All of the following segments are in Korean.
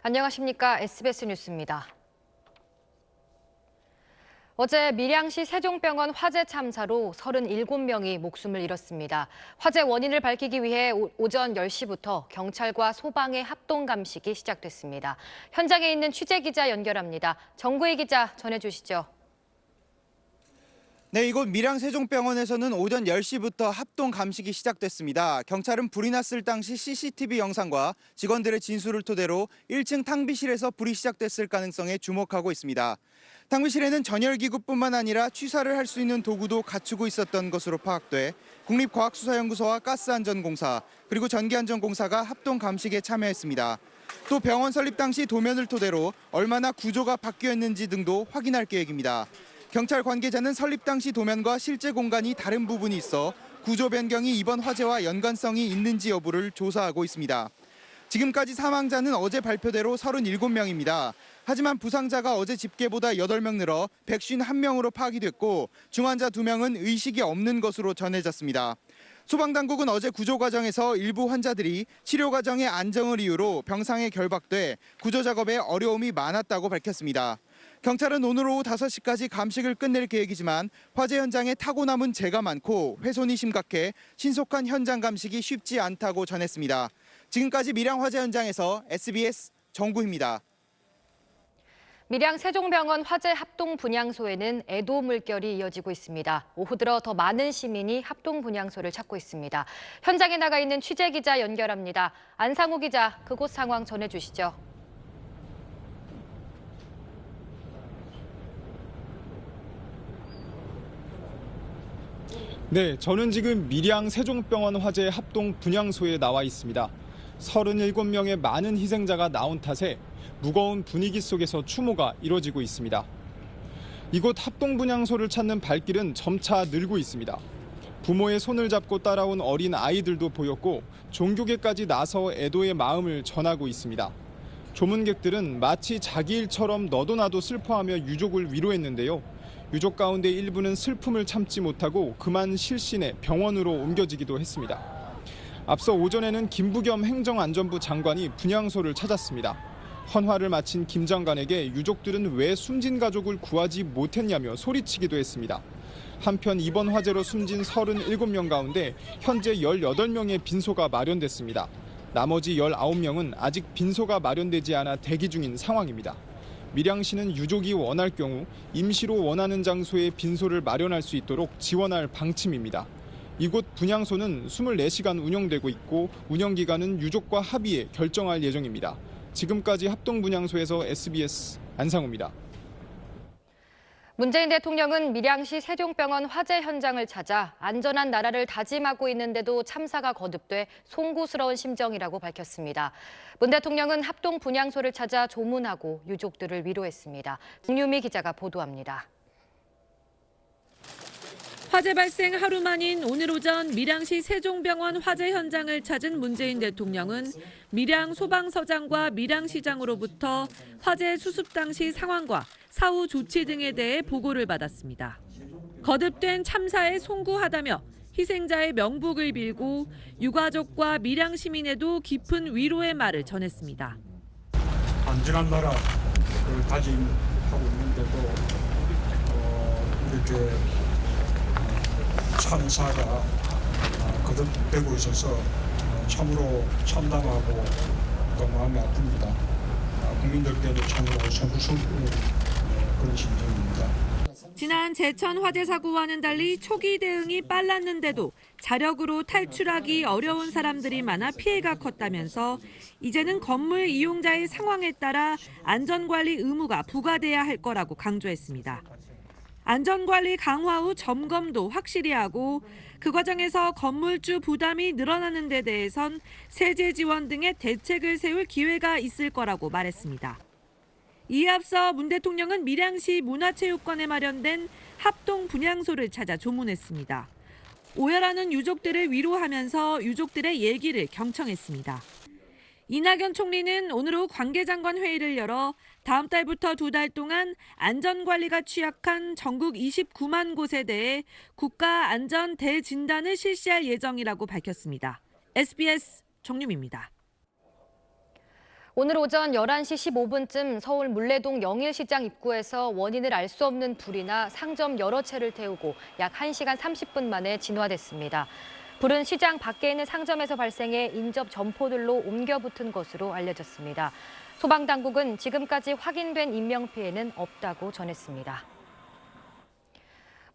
안녕하십니까. SBS 뉴스입니다. 어제 밀양시 세종병원 화재 참사로 37명이 목숨을 잃었습니다. 화재 원인을 밝히기 위해 오전 10시부터 경찰과 소방의 합동 감식이 시작됐습니다. 현장에 있는 취재기자 연결합니다. 정구희 기자 전해주시죠. 네, 이곳 밀양 세종병원에서는 오전 10시부터 합동 감식이 시작됐습니다. 경찰은 불이 났을 당시 CCTV 영상과 직원들의 진술을 토대로 1층 탕비실에서 불이 시작됐을 가능성에 주목하고 있습니다. 탕비실에는 전열기구뿐만 아니라 취사를 할 수 있는 도구도 갖추고 있었던 것으로 파악돼 국립과학수사연구소와 가스안전공사 그리고 전기안전공사가 합동 감식에 참여했습니다. 또 병원 설립 당시 도면을 토대로 얼마나 구조가 바뀌었는지 등도 확인할 계획입니다. 경찰 관계자는 설립 당시 도면과 실제 공간이 다른 부분이 있어 구조 변경이 이번 화재와 연관성이 있는지 여부를 조사하고 있습니다. 지금까지 사망자는 어제 발표대로 37명입니다. 하지만 부상자가 어제 집계보다 8명 늘어 151명으로 파악이 됐고 중환자 2명은 의식이 없는 것으로 전해졌습니다. 소방당국은 어제 구조 과정에서 일부 환자들이 치료 과정의 안정을 이유로 병상에 결박돼 구조 작업에 어려움이 많았다고 밝혔습니다. 경찰은 오늘 오후 5시까지 감식을 끝낼 계획이지만 화재 현장에 타고 남은 재가 많고 훼손이 심각해 신속한 현장 감식이 쉽지 않다고 전했습니다. 지금까지 밀양 화재 현장에서 SBS 정구희입니다. 밀양 세종병원 화재 합동 분향소에는 애도 물결이 이어지고 있습니다. 오후 들어 더 많은 시민이 합동 분향소를 찾고 있습니다. 현장에 나가 있는 취재기자 연결합니다. 안상우 기자, 그곳 상황 전해주시죠. 네, 저는 지금 밀양 세종병원 화재 합동 분향소에 나와 있습니다. 37명의 많은 희생자가 나온 탓에 무거운 분위기 속에서 추모가 이뤄지고 있습니다. 이곳 합동 분향소를 찾는 발길은 점차 늘고 있습니다. 부모의 손을 잡고 따라온 어린 아이들도 보였고 종교계까지 나서 애도의 마음을 전하고 있습니다. 조문객들은 마치 자기 일처럼 너도 나도 슬퍼하며 유족을 위로했는데요. 유족 가운데 일부는 슬픔을 참지 못하고 그만 실신해 병원으로 옮겨지기도 했습니다. 앞서 오전에는 김부겸 행정안전부 장관이 분향소를 찾았습니다. 헌화를 마친 김 장관에게 유족들은 왜 숨진 가족을 구하지 못했냐며 소리치기도 했습니다. 한편 이번 화재로 숨진 37명 가운데 현재 18명의 빈소가 마련됐습니다. 나머지 19명은 아직 빈소가 마련되지 않아 대기 중인 상황입니다. 밀양시는 유족이 원할 경우 임시로 원하는 장소에 빈소를 마련할 수 있도록 지원할 방침입니다. 이곳 분향소는 24시간 운영되고 있고 운영기간은 유족과 합의해 결정할 예정입니다. 지금까지 합동 분향소에서 SBS 안상우입니다. 문재인 대통령은 밀양시 세종병원 화재 현장을 찾아 안전한 나라를 다짐하고 있는데도 참사가 거듭돼 송구스러운 심정이라고 밝혔습니다. 문 대통령은 합동 분향소를 찾아 조문하고 유족들을 위로했습니다. 정유미 기자가 보도합니다. 화재 발생 하루 만인 오늘 오전 밀양시 세종병원 화재 현장을 찾은 문재인 대통령은 밀양 소방서장과 밀양시장으로부터 화재 수습 당시 상황과 사후 조치 등에 대해 보고를 받았습니다. 거듭된 참사에 송구하다며 희생자의 명복을 빌고 유가족과 밀양 시민에도 깊은 위로의 말을 전했습니다. 안전한 나라를 다짐하고 있는데도 이렇게 참사가 거듭되고 있어서 참으로 참담하고 또 마음이 아픕니다. 국민들께도 참으로 송구스러운 그런 심정입니다. 지난 제천 화재 사고와는 달리 초기 대응이 빨랐는데도 자력으로 탈출하기 어려운 사람들이 많아 피해가 컸다면서 이제는 건물 이용자의 상황에 따라 안전관리 의무가 부과돼야 할 거라고 강조했습니다. 안전관리 강화 후 점검도 확실히 하고 그 과정에서 건물주 부담이 늘어나는 데 대해선 세제 지원 등의 대책을 세울 기회가 있을 거라고 말했습니다. 이에 앞서 문 대통령은 밀양시 문화체육관에 마련된 합동 분향소를 찾아 조문했습니다. 오열하는 유족들을 위로하면서 유족들의 얘기를 경청했습니다. 이낙연 총리는 오늘 오후 관계장관 회의를 열어 다음 달부터 2달 동안 안전관리가 취약한 전국 29만 곳에 대해 국가안전 대진단을 실시할 예정이라고 밝혔습니다. SBS 정유미입니다. 오늘 오전 11시 15분쯤 서울 물레동 영일시장 입구에서 원인을 알 수 없는 불이 나 상점 여러 채를 태우고 약 1시간 30분 만에 진화됐습니다. 불은 시장 밖에 있는 상점에서 발생해 인접 점포들로 옮겨 붙은 것으로 알려졌습니다. 소방당국은 지금까지 확인된 인명피해는 없다고 전했습니다.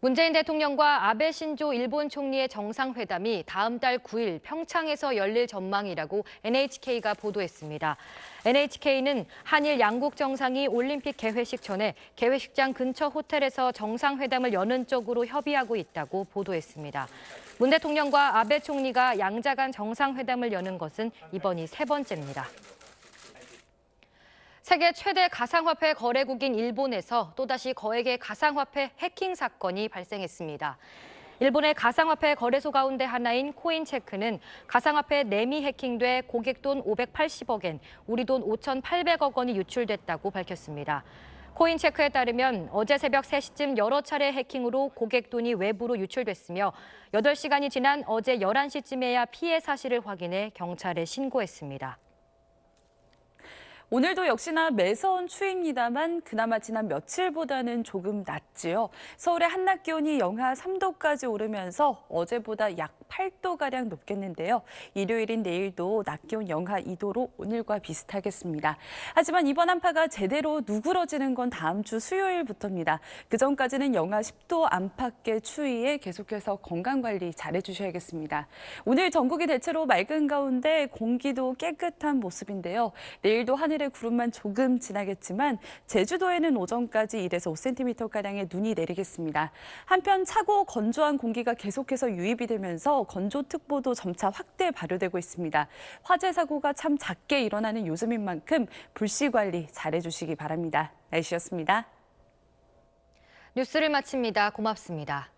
문재인 대통령과 아베 신조 일본 총리의 정상회담이 다음 달 9일 평창에서 열릴 전망이라고 NHK가 보도했습니다. NHK는 한일 양국 정상이 올림픽 개회식 전에 개회식장 근처 호텔에서 정상회담을 여는 쪽으로 협의하고 있다고 보도했습니다. 문 대통령과 아베 총리가 양자 간 정상회담을 여는 것은 이번이 세 번째입니다. 세계 최대 가상화폐 거래국인 일본에서 또다시 거액의 가상화폐 해킹 사건이 발생했습니다. 일본의 가상화폐 거래소 가운데 하나인 코인체크는 가상화폐 내미 해킹돼 고객 돈 580억 엔, 우리 돈 5,800억 원이 유출됐다고 밝혔습니다. 코인체크에 따르면 어제 새벽 3시쯤 여러 차례 해킹으로 고객 돈이 외부로 유출됐으며 8시간이 지난 어제 11시쯤에야 피해 사실을 확인해 경찰에 신고했습니다. 오늘도 역시나 매서운 추위입니다만 그나마 지난 며칠보다는 조금 낫지요. 서울의 한낮 기온이 영하 3도까지 오르면서 어제보다 약 8도가량 높겠는데요. 일요일인 내일도 낮 기온 영하 2도로 오늘과 비슷하겠습니다. 하지만 이번 한파가 제대로 누그러지는 건 다음 주 수요일부터입니다. 그전까지는 영하 10도 안팎의 추위에 계속해서 건강관리 잘해주셔야겠습니다. 오늘 전국이 대체로 맑은 가운데 공기도 깨끗한 모습인데요. 내일도 하늘에 구름만 조금 지나겠지만 제주도에는 오전까지 1에서 5cm가량의 눈이 내리겠습니다. 한편 차고 건조한 공기가 계속해서 유입이 되면서 건조특보도 점차 확대 발효되고 있습니다. 화재 사고가 참 작게 일어나는 요즘인 만큼 불씨 관리 잘해주시기 바랍니다. 날씨였습니다. 뉴스를 마칩니다. 고맙습니다.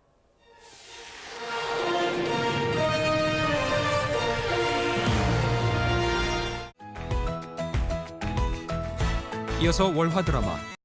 이어서 월화 드라마